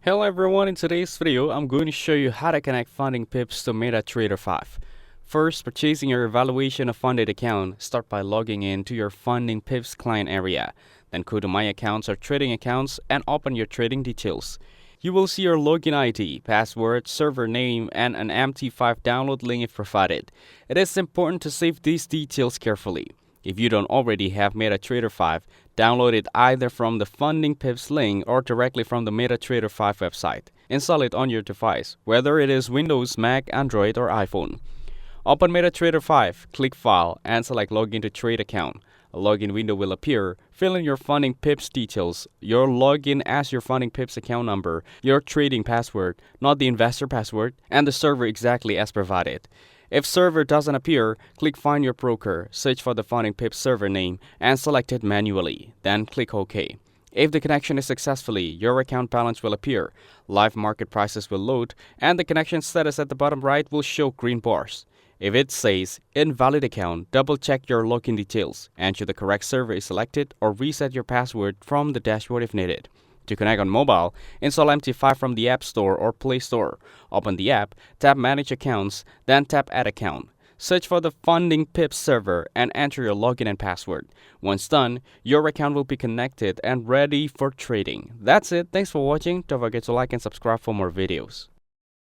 Hello everyone, in today's video, I'm going to show you how to connect funding pips to MetaTrader 5. First, purchasing your evaluation of funded account, start by logging in to your funding pips client area. Then go to My Accounts or Trading Accounts and open your trading details. You will see your login ID, password, server name, and an MT5 download link if provided. It is important to save these details carefully. If you don't already have MetaTrader 5, download it either from the Funding Pips link or directly from the MetaTrader 5 website. Install it on your device, whether it is Windows, Mac, Android, or iPhone. Open MetaTrader 5, click File, and select Login to Trade Account. A login window will appear. Fill in your Funding Pips details, your login as your Funding Pips account number, your trading password, not the investor password, and the server exactly as provided. If server doesn't appear, click Find Your Broker, search for the Funding Pips server name, and select it manually. Then click OK. If the connection is successfully, your account balance will appear, live market prices will load, and the connection status at the bottom right will show green bars. If it says invalid account, double-check your login details, ensure the correct server is selected, or reset your password from the dashboard if needed. To connect on mobile, install MT5 from the App Store or Play Store. Open the app, tap Manage Accounts, then tap Add Account. Search for the Funding Pips server and enter your login and password. Once done, your account will be connected and ready for trading. That's it. Thanks for watching. Don't forget to like and subscribe for more videos.